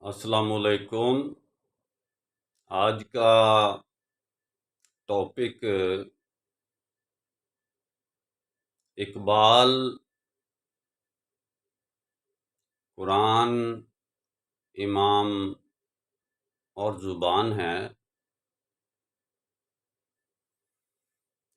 السلام علیکم۔ آج کا ٹاپک اقبال، قرآن، امام اور زبان ہے۔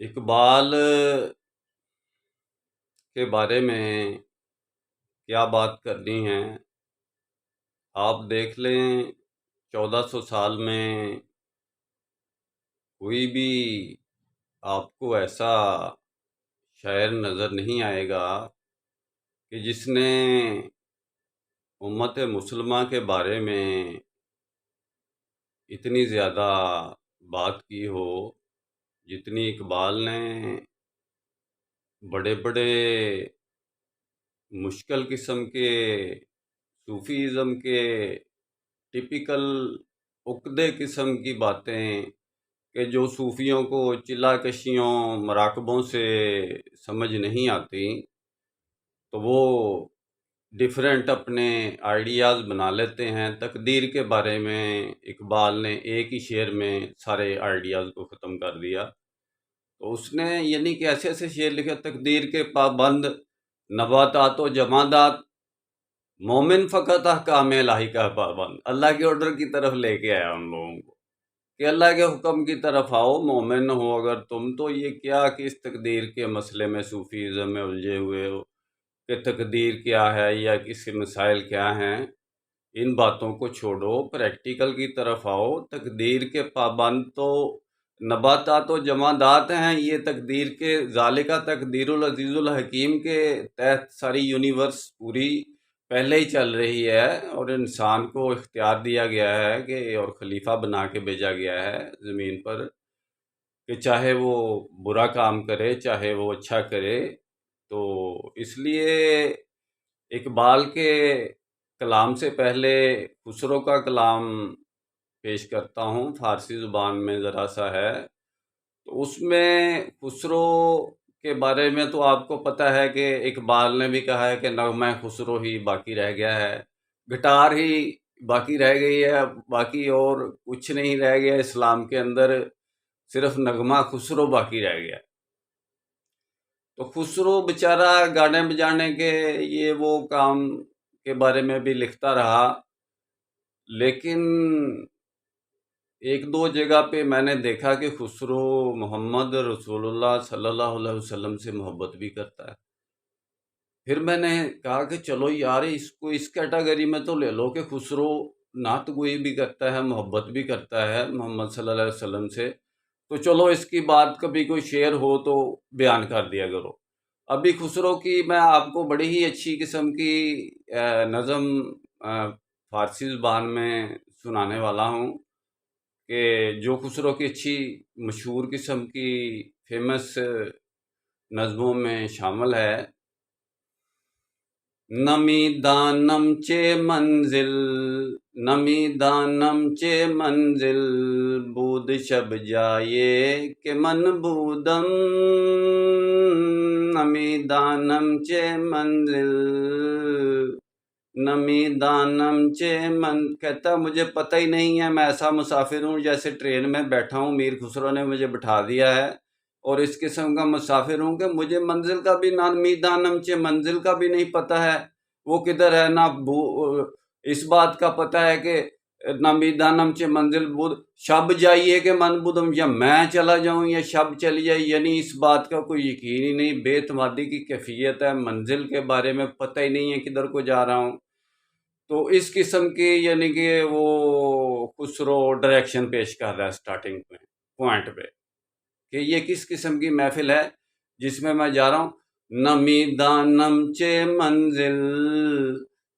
اقبال کے بارے میں کیا بات کرنی ہے؟ آپ دیکھ لیں 1400 سال میں کوئی بھی آپ کو ایسا شاعر نظر نہیں آئے گا کہ جس نے امت مسلمہ کے بارے میں اتنی زیادہ بات کی ہو جتنی اقبال نے بڑے بڑے مشکل قسم کے صوفیزم کے ٹپیکل عقدے قسم کی باتیں کہ جو صوفیوں کو چلا کشیوں مراقبوں سے سمجھ نہیں آتی، تو وہ ڈیفرنٹ اپنے آئیڈیاز بنا لیتے ہیں۔ تقدیر کے بارے میں اقبال نے ایک ہی شعر میں سارے آئیڈیاز کو ختم کر دیا۔ تو اس نے یعنی کہ ایسے ایسے شعر لکھے، تقدیر کے پابند نباتات و جمادات، مومن فقط احکام الہی کا پابند۔ اللہ کے آرڈر کی طرف لے کے آیا ان لوگوں کو کہ اللہ کے حکم کی طرف آؤ، مومن ہو اگر تم تو یہ کیا کہ اس تقدیر کے مسئلے میں صوفیزم میں الجھے ہوئے ہو کہ تقدیر کیا ہے یا کس کے مسائل کیا ہیں۔ ان باتوں کو چھوڑو، پریکٹیکل کی طرف آؤ۔ تقدیر کے پابند تو نباتات و جمادات ہیں، یہ تقدیر کے ذالکہ تقدیر العزیز الحکیم کے تحت ساری یونیورس پوری پہلے ہی چل رہی ہے، اور انسان کو اختیار دیا گیا ہے کہ اور خلیفہ بنا کے بھیجا گیا ہے زمین پر کہ چاہے وہ برا کام کرے چاہے وہ اچھا کرے۔ تو اس لیے اقبال کے کلام سے پہلے خسرو کا کلام پیش کرتا ہوں، فارسی زبان میں ذرا سا ہے۔ تو اس میں خسرو کے بارے میں تو آپ کو پتہ ہے کہ اقبال نے بھی کہا ہے کہ نغمہ خسرو ہی باقی رہ گیا ہے، گٹار ہی باقی رہ گئی ہے، باقی اور کچھ نہیں رہ گیا اسلام کے اندر، صرف نغمہ خسرو باقی رہ گیا۔ تو خسرو بیچارہ گانے بجانے کے یہ وہ کام کے بارے میں بھی لکھتا رہا، لیکن ایک دو جگہ پہ میں نے دیکھا کہ خسرو محمد رسول اللہ صلی اللہ علیہ وسلم سے محبت بھی کرتا ہے۔ پھر میں نے کہا کہ چلو یار اس کو اس کیٹاگری میں تو لے لو کہ خسرو نعت گوئی بھی کرتا ہے، محبت بھی کرتا ہے محمد صلی اللہ علیہ وسلم سے، تو چلو اس کی بات کبھی کوئی شعر ہو تو بیان کر دیا کرو۔ ابھی خسرو کی میں آپ کو بڑی ہی اچھی قسم کی نظم فارسی زبان میں سنانے والا ہوں کہ جو خسرو کی اچھی مشہور قسم کی فیمس نظموں میں شامل ہے۔ نمی دانم چے منزل، نمی دانم چے منزل، بود شب جائے کہ من بودم، نمی دانم چے منزل، نمی دانم چے کہتا مجھے پتہ ہی نہیں ہے، میں ایسا مسافر ہوں جیسے ٹرین میں بیٹھا ہوں، میر خسرو نے مجھے بٹھا دیا ہے اور اس قسم کا مسافر ہوں کہ مجھے منزل کا بھی، نمی دانم چے منزل کا بھی نہیں پتہ ہے وہ کدھر ہے، نہ اس بات کا پتہ ہے کہ نمی دانم چے منزل بود شب جائیے کہ من بودم، یا میں چلا جاؤں یا شب چلی جائے، یعنی اس بات کا کوئی یقین ہی نہیں، بے اعتمادی کی کیفیت ہے، منزل کے بارے میں پتہ ہی نہیں ہے کدھر کو جا رہا ہوں۔ تو اس قسم کی یعنی کہ وہ خسرو ڈائریکشن پیش کر رہا ہے سٹارٹنگ میں پوائنٹ پہ کہ یہ کس قسم کی محفل ہے جس میں جا رہا ہوں۔ نمی دانم چے منزل،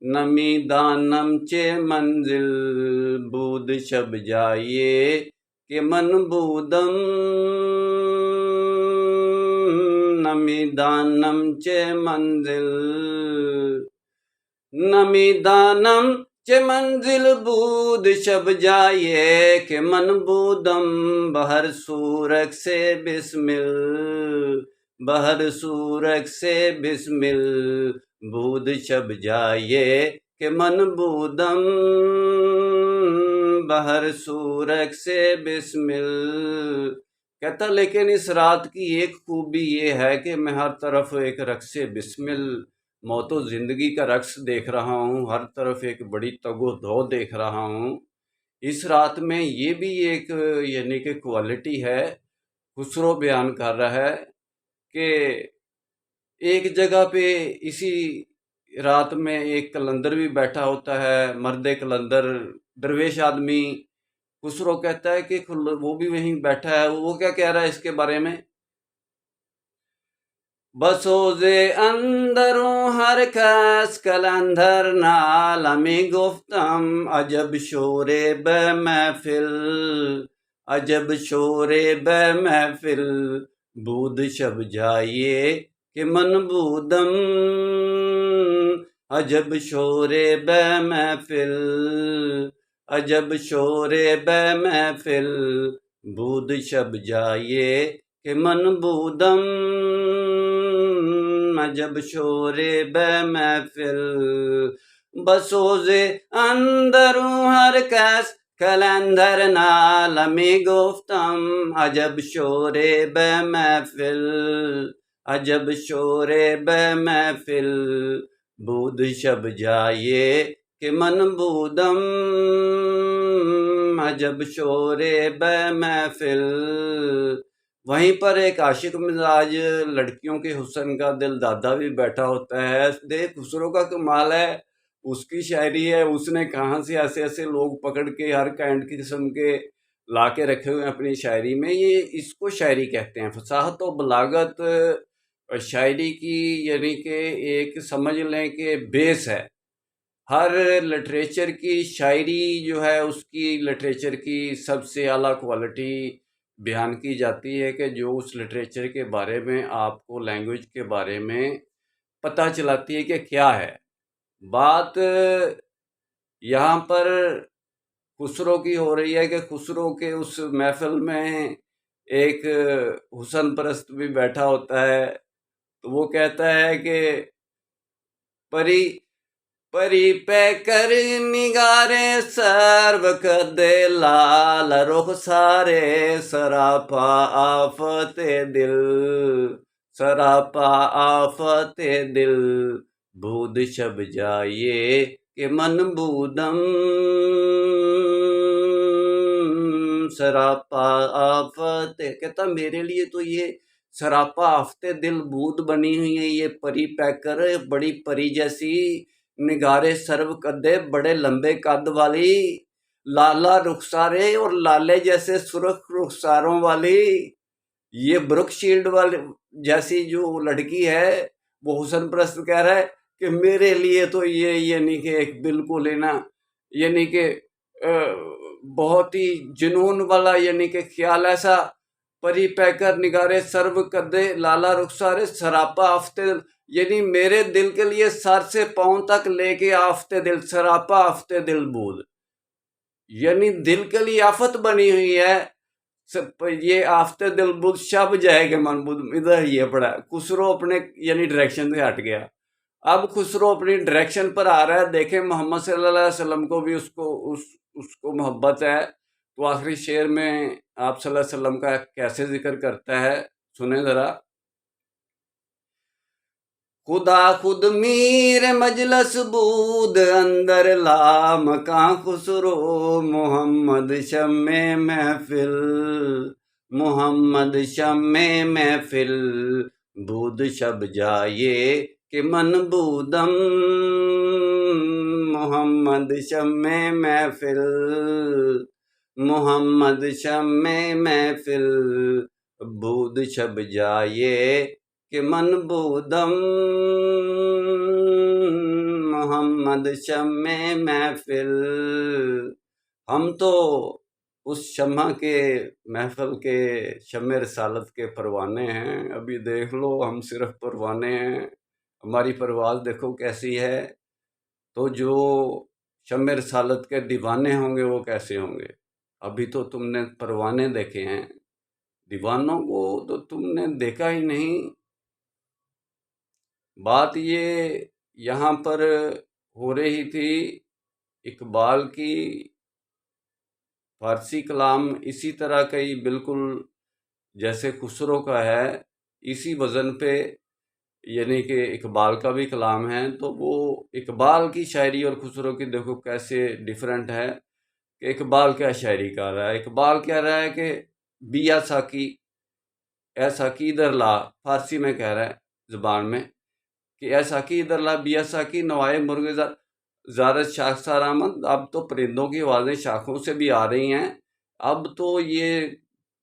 نمی دانم چے منزل، بود شب جائیے کہ من بودم، نمی دانم چے منزل، نمی دانم چے منزل، بود شب جائیے کہ من بودم، بہر سورک سے بسمل، بہر سورک سے بسمل، بود شب جائیے کہ من بودم بہر سورک سے بسمل. کہتا لیکن اس رات کی ایک خوبی یہ ہے کہ میں ہر طرف ایک رقص بسمل، موت و زندگی کا رقص دیکھ رہا ہوں، ہر طرف ایک بڑی تگ و دو دیکھ رہا ہوں. اس رات میں یہ بھی ایک یعنی کہ کوالٹی ہے. خسرو بیان کر رہا ہے کہ ایک جگہ پہ اسی رات میں ایک قلندر بھی بیٹھا ہوتا ہے، مرد قلندر، درویش آدمی. خسرو کہتا ہے کہ وہ بھی وہیں بیٹھا ہے. وہ کیا کہہ رہا ہے اس کے بارے میں؟ بسوز اندروں ہر کس قلندر نالمی گفتم عجب شور بے محفل، عجب شور بے محفل بود شب جائیے کہ من بودم، عجب شور بے محفل، عجب شور بے محفل بود شب جائیے کہ من بودم، عجب شور بے محفل. بسوز اندروں ہر کس قلندر نالمی گفتم عجب شور بے محفل، عجب شور بے محفل بود شب جائیے کہ من بودم، عجب شور بے محفل. وہیں پر ایک عاشق مزاج لڑکیوں کے حسن کا دل دادا بھی بیٹھا ہوتا ہے. دیکھ خسرو کا کمال ہے، اس کی شاعری ہے، اس نے کہاں سے ایسے ایسے لوگ پکڑ کے ہر کائنڈ کی قسم کے لا کے رکھے ہوئے ہیں اپنی شاعری میں. یہ اس کو شاعری کہتے ہیں. فصاحت و بلاغت شاعری کی یعنی کہ ایک سمجھ لیں کہ بیس ہے. ہر لٹریچر کی شاعری جو ہے اس کی لٹریچر کی سب سے اعلیٰ کوالٹی بیان کی جاتی ہے کہ جو اس لٹریچر کے بارے میں آپ کو لینگویج کے بارے میں پتہ چلاتی ہے کہ کیا ہے. بات یہاں پر خسرو کی ہو رہی ہے کہ خسرو کے اس محفل میں ایک حسن پرست بھی بیٹھا ہوتا ہے. تو وہ کہتا ہے کہ پری پری پہ کر نگارے سرو کدے لال رخ سارے سراپا آفت دل، سراپا آفت دل بود شب جائیے کہ من بودم، سراپا آفت. کہتا میرے لیے تو یہ سراپا آفت دل بود بنی ہوئی ہے. یہ پری پیکر بڑی پری جیسی، نگارے سرو قدے بڑے لمبے قد والی، لالا رخسارے اور لالے جیسے سرخ رخساروں والی، یہ بروک شیلڈ والی جیسی جو لڑکی ہے. وہ حسن پرست کہہ رہا ہے کہ میرے لیے تو یہ یعنی کہ ایک بالکل ہے نا یعنی کہ بہت ہی جنون والا یعنی کہ خیال ایسا. پری پیکر نگارے سرو قدے لالا رخسارے سراپا آفتے دل، یعنی میرے دل کے لیے سر سے پاؤں تک لے کے آفتے دل، سراپا آفتے دل بود، یعنی دل کے لیے آفت بنی ہوئی ہے. یہ آفتے دل بود شب جائے گا من بود. ادھر یہ پڑا خسرو اپنے یعنی ڈائریکشن سے ہٹ گیا. اب خسرو اپنی ڈائریکشن پر آ رہا ہے. دیکھیں محمد صلی اللہ علیہ وسلم کو بھی اس کو محبت ہے. تو آخری شعر میں آپ صلی اللہ علیہ وسلم کا کیسے ذکر کرتا ہے سنیں ذرا. خدا خود میر مجلس بود اندر لا مکان خسرو، محمد شمع محفل، محمد شمع محفل بود شب جائیے کہ من بودم، محمد شمع محفل، محمد شمع محفل بود شب جائیے کہ من بودم، محمد شمع محفل. ہم تو اس شمع کے محفل کے شمع رسالت کے پروانے ہیں. ابھی دیکھ لو ہم صرف پروانے ہیں، ہماری پرواز دیکھو کیسی ہے. تو جو شمع رسالت کے دیوانے ہوں گے وہ کیسے ہوں گے. ابھی تو تم نے پروانے دیکھے ہیں، دیوانوں کو تو تم نے دیکھا ہی نہیں. بات یہ یہاں پر ہو رہی تھی اقبال کی فارسی کلام اسی طرح کا ہی بالکل جیسے خسرو کا ہے اسی وزن پہ، یعنی کہ اقبال کا بھی کلام ہے، تو وہ اقبال کی شاعری اور خسرو کی دیکھو کیسے ڈیفرنٹ ہے کہ اقبال کیا شاعری کر رہا ہے۔ اقبال کہہ رہا ہے کہ بیا ساکی اے ساکی ادھر لا، فارسی میں کہہ رہا ہے زبان میں کہ اے ساکی ادھر لا بیا ساکی نوائے مرغ زارت شاخسار آمد۔ اب تو پرندوں کی آوازیں شاخوں سے بھی آ رہی ہیں، اب تو یہ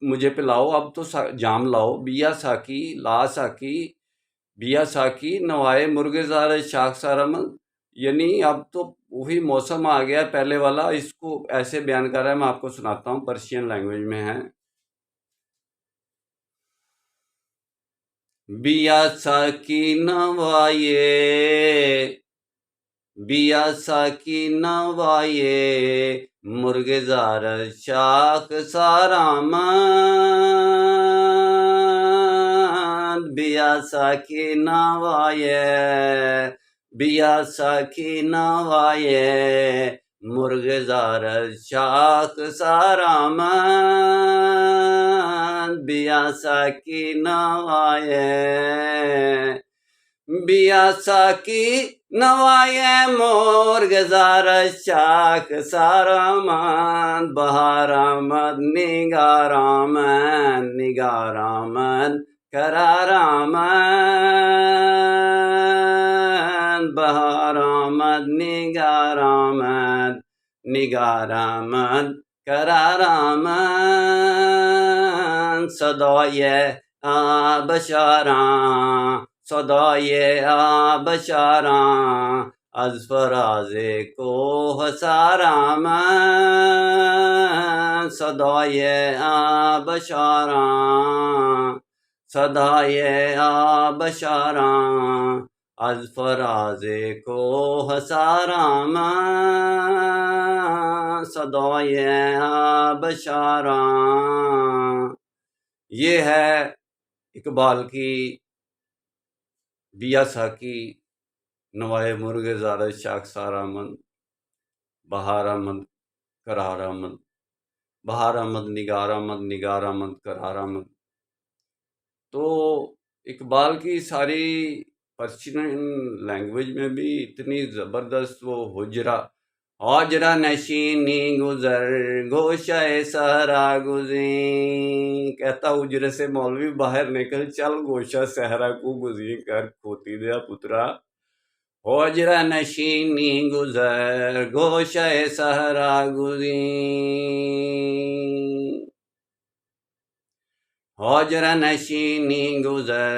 مجھے پلاؤ، اب تو جام لاؤ، بیا ساکی لا ساکی بیا ساکی نوائے مرغ زارت شاخسار آمد، یعنی اب تو وہی موسم آ گیا پہلے والا۔ اس کو ایسے بیان کر رہا ہے، میں آپ کو سناتا ہوں، پرشین لینگویج میں ہے۔ بیا ساکی نوائے بیا ساکی نوائے مرغ زارت شاخ سارامند، بیا ساکی نوائے بیا ساکی نوائے مرغ زارت شاخ سارامند، بیا ساکی نوائے بیا ساکی نوائے مرغ زارت شاخ سارامند، بہار آمد نگار آمد نگار آمد قرار آمد، بہار آمد نگار آمد نگار آمد قرار آمد، صدای آبشاراں صدای آبشاراں از فراز کوہ سار آمد، صدای آبشاراں صدای آبشاراں از فراز کوہ سار آمد، صدای آبشاراں۔ یہ ہے اقبال کی بیا ساکی نوائے مرغ زارت شاخ سار آمد، بہار آمد قرار آمد، بہار آمد نگار آمد نگار آمد قرار آمد۔ تو اقبال کی ساری پرشین لینگویج میں بھی اتنی زبردست وہ حجرہ نشینی گزر گوشہ صحرا گزین، کہتا حجرے سے مولوی باہر نکل چل گوشہ صحرا کو گزین کر کھوتی دیا پترا، حجرہ نشینی گزر گوشہ صحرا گزین، حجرہ نشینی گزر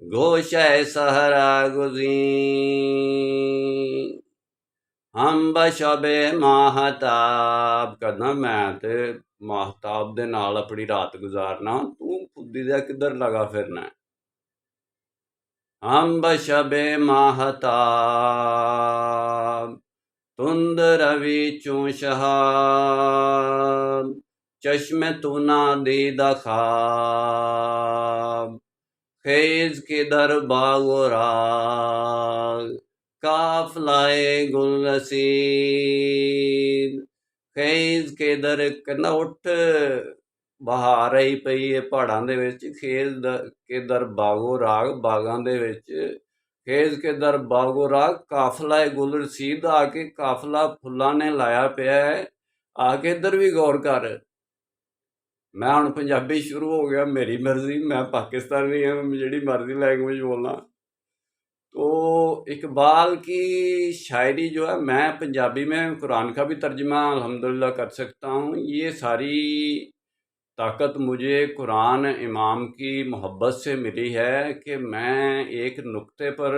گوشہ صحرا گزین، ہم بشب ماہتاب، کہنا میں تے ماہتاب دے نال اپنی رات گزارنا، تو خودی دے کدھر لگا پھرنا ہے۔ ہم بشب ماہتاب تند روی چون شہاب، چشم تو نہ دیدہ خواب، خیز کے در باغ و راغ قافلہ گل رسید، خیز کے در کہنا اٹھ بہار آئی پئی ہے پہاڑاں دے وچ، خیز کے در باغ و راغ باغاں دے وچ، خیز کے در باغ و راغ قافلہ گل رسید، آ کے قافلہ پھلاں نے لایا پیا ہے، آ کے ادھر بھی غور کر۔ میں ہوں پنجابی شروع ہو گیا، میری مرضی، میں پاکستانی ہوں، جڑی مرضی لینگویج بولنا۔ تو اقبال کی شاعری جو ہے، میں پنجابی میں قرآن کا بھی ترجمہ الحمدللہ کر سکتا ہوں۔ یہ ساری طاقت مجھے قرآن امام کی محبت سے ملی ہے کہ میں ایک نقطے پر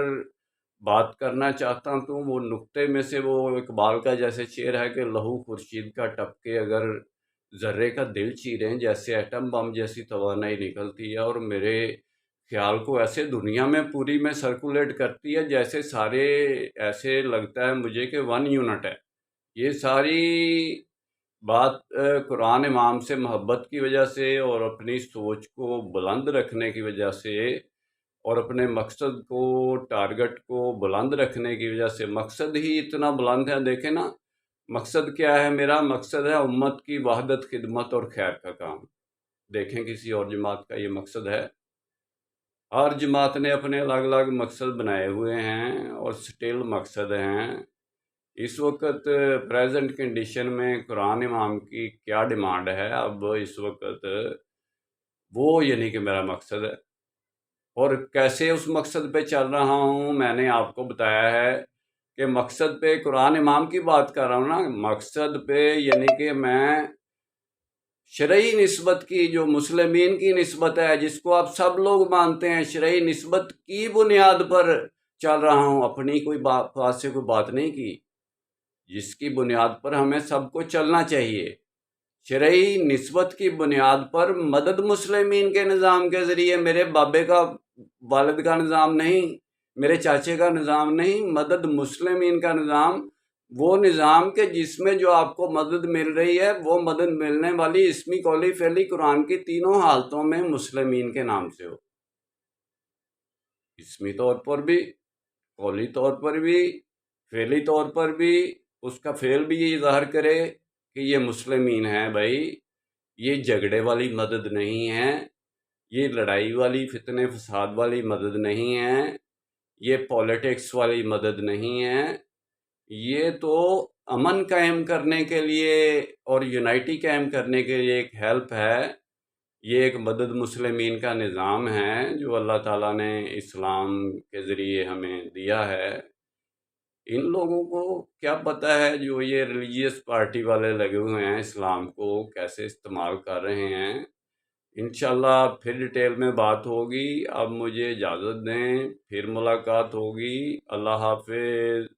بات کرنا چاہتا ہوں، تو وہ نقطے میں سے وہ اقبال کا جیسے شعر ہے کہ لہو خورشید کا ٹپکے اگر ذرے کا دل چیریں، جیسے ایٹم بم جیسی توانائی نکلتی ہے اور میرے خیال کو ایسے دنیا میں پوری میں سرکولیٹ کرتی ہے جیسے سارے ایسے لگتا ہے مجھے کہ 1 یونٹ ہے۔ یہ ساری بات قرآن امام سے محبت کی وجہ سے اور اپنی سوچ کو بلند رکھنے کی وجہ سے اور اپنے مقصد کو، ٹارگٹ کو بلند رکھنے کی وجہ سے، مقصد ہی اتنا بلند ہے. دیکھیں نا، مقصد کیا ہے؟ میرا مقصد ہے امت کی وحدت، خدمت اور خیر کا کام. دیکھیں کسی اور جماعت کا یہ مقصد ہے؟ ہر جماعت نے اپنے الگ الگ مقصد بنائے ہوئے ہیں اور سٹل مقصد ہیں. اس وقت پریزنٹ کنڈیشن میں قرآن امام کی کیا ڈیمانڈ ہے اب اس وقت، وہ یعنی کہ میرا مقصد ہے. اور کیسے اس مقصد پہ چل رہا ہوں، میں نے آپ کو بتایا ہے کہ مقصد پہ قرآن امام کی بات کر رہا ہوں نا. مقصد پہ یعنی کہ میں شرعی نسبت کی، جو مسلمین کی نسبت ہے، جس کو آپ سب لوگ مانتے ہیں، شرعی نسبت کی بنیاد پر چل رہا ہوں. اپنی کوئی بات سے کوئی بات نہیں کی، جس کی بنیاد پر ہمیں سب کو چلنا چاہیے. شرعی نسبت کی بنیاد پر مدد مسلمین کے نظام کے ذریعے، میرے بابے کا، والد کا نظام نہیں، میرے چاچے کا نظام نہیں، مدد مسلمین کا نظام. وہ نظام کے جس میں جو آپ کو مدد مل رہی ہے، وہ مدد ملنے والی اسمی، قولی، فعلی قرآن کی تینوں حالتوں میں مسلمین کے نام سے ہو. اسمی طور پر بھی، قولی طور پر بھی، فعلی طور پر بھی. اس کا فعل بھی یہ ظاہر کرے کہ یہ مسلمین ہیں. بھائی یہ جھگڑے والی مدد نہیں ہے، یہ لڑائی والی، فتنے فساد والی مدد نہیں ہے، یہ پولیٹکس والی مدد نہیں ہے. یہ تو امن قائم کرنے کے لیے اور یونائٹی قائم کرنے کے لیے ایک ہیلپ ہے. یہ ایک مدد مسلمین کا نظام ہے جو اللہ تعالیٰ نے اسلام کے ذریعے ہمیں دیا ہے. ان لوگوں کو کیا پتہ ہے جو یہ ریلیجیس پارٹی والے لگے ہوئے ہیں، اسلام کو کیسے استعمال کر رہے ہیں. انشاءاللہ پھر ڈیٹیل میں بات ہوگی. اب مجھے اجازت دیں، پھر ملاقات ہوگی. اللہ حافظ.